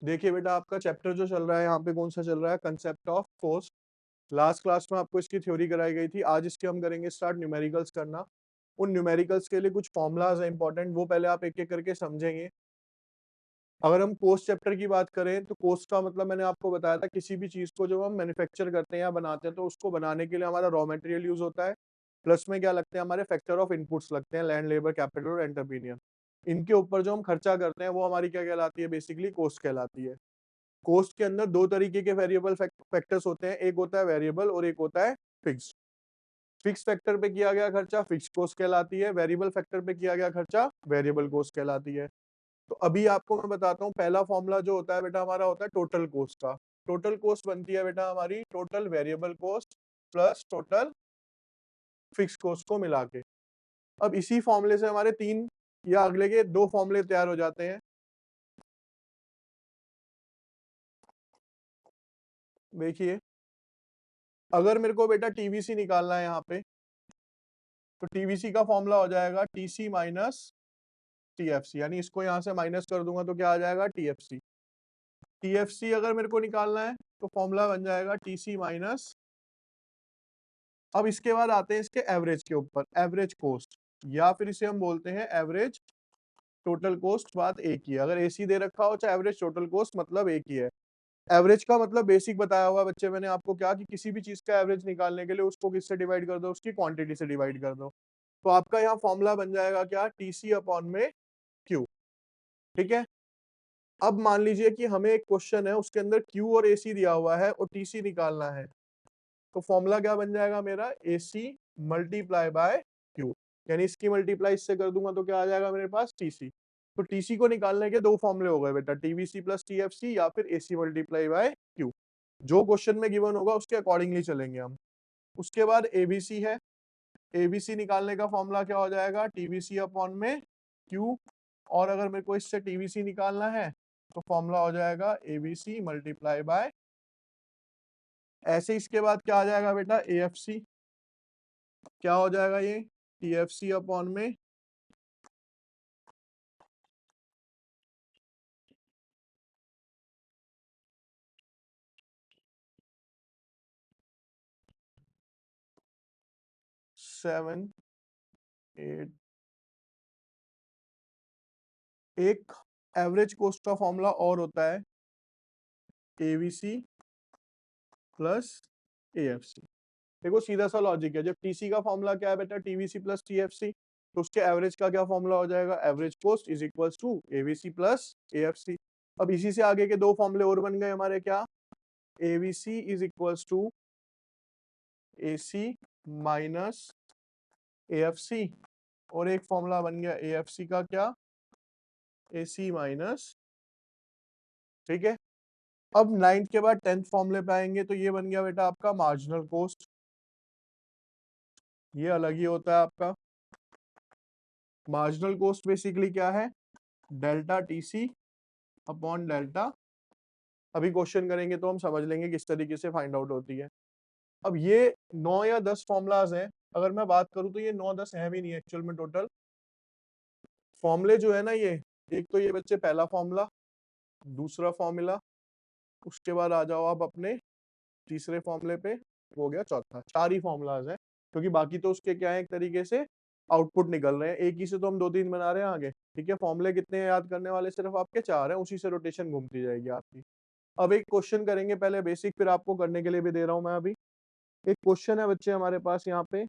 देखिए बेटा, आपका चैप्टर जो चल रहा है यहाँ पे कौन सा चल रहा है, concept of cost. Last class में आपको इसकी थ्योरी कराई गई थी। आज इसके हम करेंगे स्टार्ट न्यूमेरिकल्स करना। उन न्यूमेरिकल्स के लिए कुछ फॉर्मुलाज है इंपॉर्टेंट, वो पहले आप एक एक करके समझेंगे। अगर हम कोस्ट चैप्टर की बात करें तो कोस्ट का मतलब मैंने आपको बताया था, किसी भी चीज को जब हम मैन्युफैक्चर करते हैं या बनाते हैं तो उसको बनाने के लिए हमारा रॉ मटेरियल यूज होता है। प्लस में क्या लगते हैं, हमारे फैक्टर ऑफ इनपुट्स लगते हैं, लैंड, लेबर, कैपिटल और एंटरप्रीनियर। इनके ऊपर जो हम खर्चा करते हैं वो हमारी क्या कहलाती है, बेसिकली कोस्ट कहलाती है। कोस्ट के अंदर दो तरीके के वेरिएबल फैक्टर्स होते हैं, एक होता है वेरिएबल और एक होता है फिक्स्ड। फिक्स फैक्टर पे किया गया खर्चा फिक्स कॉस्ट कहलाती है, वेरिएबल फैक्टर पे किया गया खर्चा वेरिएबल कॉस्ट कहलाती है। तो अभी आपको मैं बताता हूँ, पहला फॉर्मूला जो होता है बेटा हमारा होता है टोटल कॉस्ट का। टोटल कॉस्ट बनती है बेटा हमारी total variable cost plus total fix cost को मिला के। अब इसी फॉर्मूले से हमारे तीन या अगले के दो फॉर्मूले तैयार हो जाते हैं। देखिए, अगर मेरे को बेटा टीवीसी निकालना है यहाँ पे, तो टीवीसी का फॉर्मूला हो जाएगा टीसी माइनस टीएफसी, यानी इसको यहाँ से माइनस कर दूंगा तो क्या आ जाएगा, टीएफसी। टीएफसी अगर मेरे को निकालना है तो फॉर्मूला बन जाएगा टीसी माइनस। अब इसके बाद आते हैं इसके एवरेज के ऊपर, एवरेज कोस्ट, या फिर इसे हम बोलते हैं एवरेज टोटल कोस्ट। बात एक ही है, अगर एसी दे रखा हो चाहे एवरेज टोटल कोस्ट, मतलब एक ही है। एवरेज का मतलब बेसिक बताया हुआ बच्चे मैंने आपको क्या, कि किसी भी चीज का एवरेज निकालने के लिए उसको किससे डिवाइड कर दो, उसकी क्वांटिटी से डिवाइड कर दो। तो आपका यहाँ फॉर्मूला बन जाएगा क्या, टीसी अपॉन में क्यू। ठीक है। अब मान लीजिए कि हमें एक क्वेश्चन है, उसके अंदर क्यू और एसी दिया हुआ है और टीसी निकालना है। तो फॉर्मूला क्या बन जाएगा मेरा, एसी मल्टीप्लाई बाय क्यू, यानी इसकी मल्टीप्लाई इससे कर दूंगा तो क्या आ जाएगा मेरे पास, टीसी। तो टीसी को निकालने के दो फॉर्मूले हो गए बेटा, टीवीसी प्लस टीएफसी या फिर एसी मल्टीप्लाई बाय क्यू। जो क्वेश्चन में गिवन होगा उसके अकॉर्डिंगली चलेंगे हम। उसके बाद एबीसी है। एबीसी निकालने का फॉर्मूला क्या हो जाएगा, टीवीसी अपॉन में क्यू। और अगर मेरे को इससे टीवीसी निकालना है तो फॉर्मूला हो जाएगा एबीसी मल्टीप्लाई बाय। ऐसे इसके बाद क्या आ जाएगा बेटा, एएफसी। क्या हो जाएगा ये, टीएफसी अपॉन में 7 8। एक एवरेज कोस्ट का फॉर्मूला और होता है, एवीसी प्लस एएफसी। देखो सीधा सा लॉजिक है, जब टीसी का फॉर्मूला क्या है बेटा, टीवीसी प्लस टीएफसी, तो उसके एवरेज का क्या फॉर्मूला हो जाएगा, average cost is equals to AVC plus AFC. अब इसी से आगे के दो फॉर्मूले और बन गए हमारे, क्या, AVC is equals to AC minus AFC, और एक फॉर्मूला बन गया एएफसी का क्या, एसी माइनस। ठीक है। अब नाइन्थ के बाद टेंथ फॉर्मूले पे आएंगे, तो ये बन गया बेटा आपका मार्जिनल कोस्ट। ये अलग ही होता है आपका। मार्जिनल कोस्ट बेसिकली क्या है, डेल्टा टीसी अपॉन डेल्टा। अभी क्वेश्चन करेंगे तो हम समझ लेंगे किस तरीके से फाइंड आउट होती है। अब ये 9 या 10 फॉर्मूलाज हैं। अगर मैं बात करूं तो ये 9-10 है भी नहीं एक्चुअल में, टोटल फॉर्मूले जो है ना ये, एक तो ये बच्चे पहला फॉर्मूला, दूसरा फॉर्मूला, उसके बाद आ जाओ आप अपने तीसरे फॉर्मूले पे, हो गया चौथा। चार ही फॉर्मूलाज हैं, क्योंकि बाकी तो उसके क्या है, एक तरीके से आउटपुट निकल रहे हैं, एक ही से तो हम दो तीन बना रहे हैं आगे। ठीक है, फॉर्मूले कितने हैं याद करने वाले, सिर्फ आपके चार हैं, उसी से रोटेशन घूमती जाएगी आपकी। अब एक क्वेश्चन करेंगे पहले बेसिक, फिर आपको करने के लिए भी दे रहा हूं मैं अभी। एक क्वेश्चन है बच्चे हमारे पास यहाँ पे,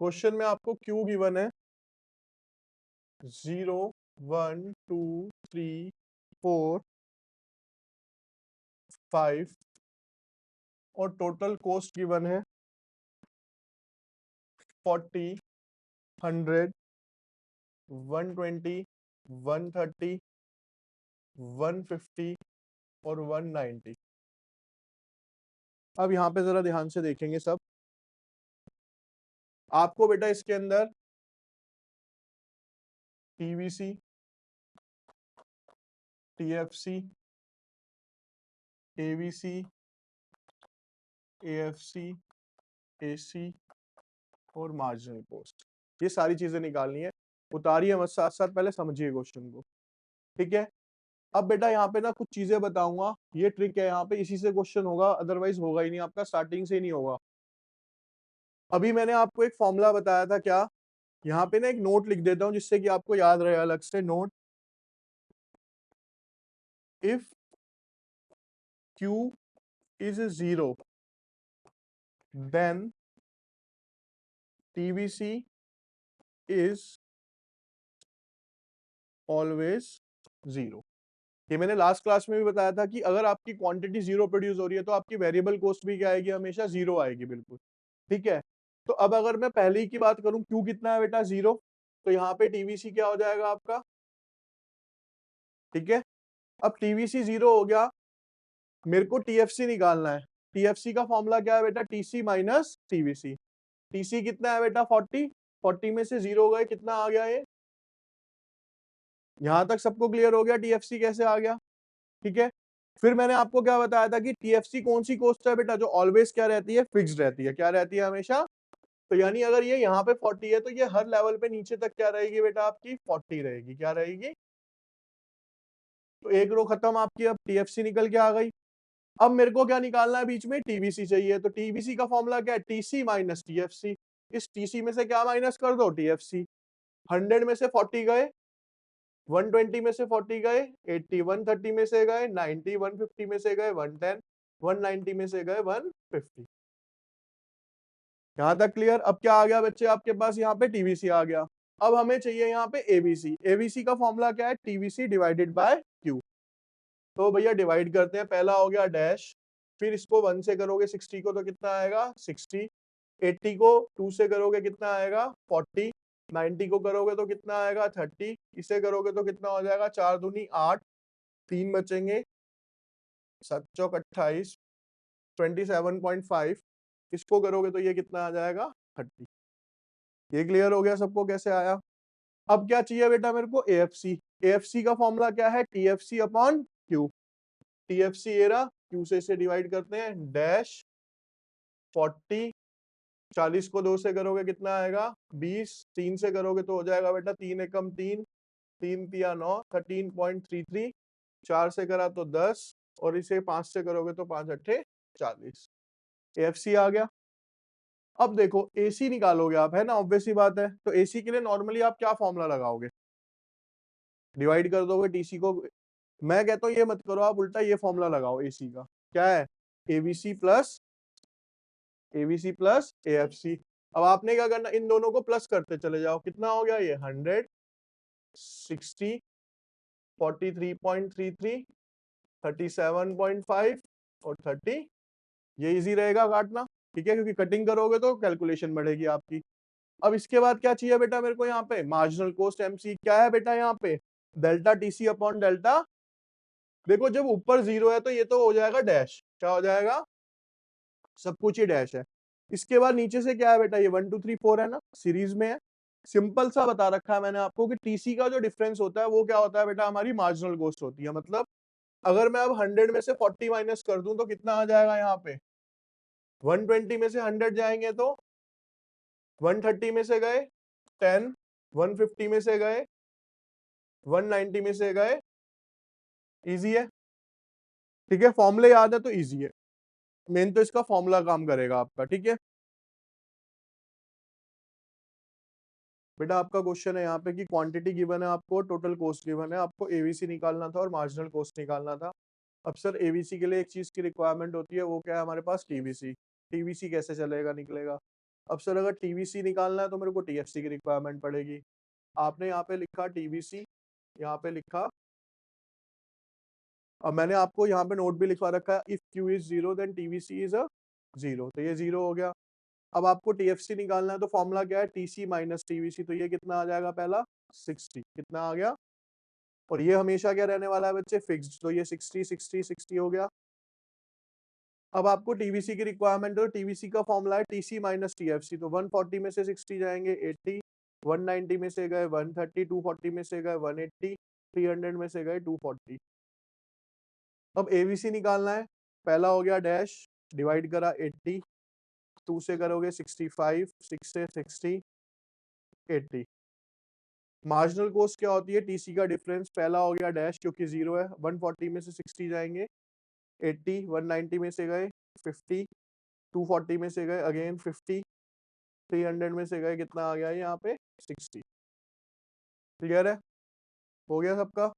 क्वेश्चन में आपको क्यू गिवन है 0 1 2 3 4 5, और टोटल कॉस्ट गिवन है 40 100 120 130 150 और 190। अब यहाँ पे जरा ध्यान से देखेंगे सब। आपको बेटा इसके अंदर TVC, TFC, AVC, AFC AC और मार्जिनल कॉस्ट, ये सारी चीजें निकालनी है। उतारिए मत, साथ साथ पहले समझिए क्वेश्चन को, ठीक है। अब बेटा यहाँ पे ना कुछ चीजें बताऊंगा, ये ट्रिक है यहाँ पे, इसी से क्वेश्चन होगा, अदरवाइज होगा ही नहीं आपका, स्टार्टिंग से ही नहीं होगा। अभी मैंने आपको एक फॉर्मूला बताया था, क्या, यहाँ पे ना एक नोट लिख देता हूँ जिससे कि आपको याद रहे अलग से। Note, if Q is 0 then TVC is always 0। ये मैंने लास्ट क्लास में भी बताया था कि अगर आपकी क्वांटिटी 0 प्रोड्यूस हो रही है तो आपकी वेरिएबल कॉस्ट भी क्या आएगी, हमेशा 0 आएगी, बिल्कुल, ठीक है। तो अब अगर मैं पहले ही की बात करूं, Q कितना है बेटा, 0, तो यहाँ पे TVC क्या हो जाएगा आपका, ठीक है। अब TVC 0 हो गया, मेरे को TFC निकालना है। TFC का फॉर्मूला क्या है बेटा, TC माइनस TVC। TC कितना है बेटा, 40 में से 0 गए, कितना आ गया ये, यहां तक सबको क्लियर हो गया TFC कैसे आ गया, ठीक है। फिर मैंने आपको क्या बताया था कि TFC कौन सी कॉस्ट है बेटा, जो ऑलवेज क्या रहती है, फिक्स्ड रहती है, क्या रहती है हमेशा। तो यानी अगर ये यहाँ पे 40 है तो ये हर लेवल पे नीचे तक क्या रहेगी बेटा, आपकी 40 रहेगी, क्या रहेगी। तो एक रो खत्म आपकी, अब TFC निकल के आ गई। अब मेरे को क्या निकालना है, बीच में TVC चाहिए, तो TVC का फॉर्मूला क्या है, TC माइनस TFC। इस TC में से क्या माइनस कर दो, TFC। 100 में से 40 गए, 120 में से 40 गए, 80, 130 में से गए 90, 150 में से गए 110, 190 में से गए 150। यहां तक क्लियर। अब क्या आ गया बच्चे आपके पास, यहाँ पे TVC आ गया। अब हमें चाहिए यहाँ पे ABC। ABC का फॉर्मूला क्या है, TVC डिवाइडेड बाय Q। तो भैया डिवाइड करते हैं, पहला हो गया डैश, फिर इसको 1 से करोगे 60 को तो कितना आएगा 60, 80 को 2 से करोगे कितना आएगा 40, 90 को करोगे तो कितना आएगा 30, इसे करोगे तो कितना हो जाएगा 4 दूनी 8, 3 बचेंगे, 7 चौक 28, 27.5, इसको करोगे तो ये कितना आ जाएगा 30। ये क्लियर हो गया सबको कैसे आया। अब क्या चाहिए बेटा मेरे को, AFC। AFC का फॉर्मूला क्या है, TFC अपॉन Q। TFC ये रहा, Q से इसे डिवाइड करते हैं, डैश 40, 40 को 2 से करोगे कितना आएगा 20, 3 से करोगे तो हो जाएगा बेटा 3 एकम 3, 3 तिया 9, 13.33, 4 से करा तो 10, और इसे 5 से करोगे तो 5 अट्ठे 40। AFC आ गया। अब देखो AC निकालोगे आप, है ना, ऑब्वियस सी बात है। तो AC के लिए नॉर्मली आप क्या फॉर्मूला लगाओगे, डिवाइड कर दोगे TC को। मैं कहता हूँ ये मत करो, आप उल्टा ये फॉर्मूला लगाओ AC का, क्या है, ABC प्लस AFC। अब आपने क्या करना, इन दोनों को प्लस करते चले जाओ, कितना हो गया ये 100, 60, 43.33, 37.5 और 30। ये इजी रहेगा काटना, ठीक है, क्योंकि कटिंग करोगे तो कैलकुलेशन बढ़ेगी आपकी। अब इसके बाद क्या चाहिए बेटा मेरे को, यहाँ पे मार्जिनल कॉस्ट MC क्या है बेटा, यहाँ पे डेल्टा TC अपॉन डेल्टा। देखो जब ऊपर 0 है तो ये तो हो जाएगा डैश, क्या हो जाएगा, सब कुछ ही डैश है। इसके बाद नीचे से क्या है बेटा, ये 1 2 3 4 है ना, सीरीज में है। सिंपल सा बता रखा है मैंने आपको कि TC का जो डिफरेंस होता है वो क्या होता है बेटा, हमारी मार्जिनल कॉस्ट होती है। मतलब अगर मैं अब 100 में से 40 माइनस कर दूं तो कितना आ जाएगा, यहाँ पे 120 में से 100 जाएंगे तो 130 में से गए 10, 150 में से गए 190 में से गए। इजी है, ठीक है, फॉर्मूले याद है तो इजी है। मेन तो इसका फॉर्मूला काम करेगा आपका, ठीक है। बेटा आपका क्वेश्चन है यहाँ पे कि क्वांटिटी गिवन है आपको, टोटल कॉस्ट गिवन है आपको, ABC निकालना था और मार्जिनल कॉस्ट निकालना था। अब सर ABC के लिए एक चीज की रिक्वायरमेंट होती है, वो क्या है हमारे पास, TVC। TVC कैसे चलेगा, निकलेगा। अब सर अगर TVC निकालना है तो मेरे को TFC की रिक्वायरमेंट पड़ेगी। आपने यहाँ पे लिखा TVC, यहाँ पे लिखा, अब मैंने आपको यहाँ पे नोट भी लिखवा रखा है, if Q is 0 then TVC is 0, तो ये 0 हो गया। अब आपको TFC निकालना है तो फॉर्मूला क्या है, TC माइनस TVC, तो ये कितना आ जाएगा, पहला 60, कितना आ गया, और ये हमेशा क्या रहने वाला है बच्चे, फिक्स्ड, तो ये 60 60 60 हो गया। अब आपको TVC की रिक्वायरमेंट है, तो TVC का फॉर्मूला है TC माइनस TFC, तो 140 में से 60 जाएंगे 80, 190 में से गए 130, 240 में से गए 180, 300 में से गए 240। अब ABC निकालना है, पहला हो गया डैश, डिवाइड करा 80, 2 से करोगे 65, 6 से 60, 80। मार्जिनल कॉस्ट क्या होती है? टीसी का डिफरेंस, पहला हो गया डैश क्योंकि 0 है, 140 में से 60 जाएंगे, 80, 190 में से गए 50, 240 में से गए अगेन 50, 300 में से गए कितना आ गया यहाँ पे 60। क्लियर है? हो गया सबका?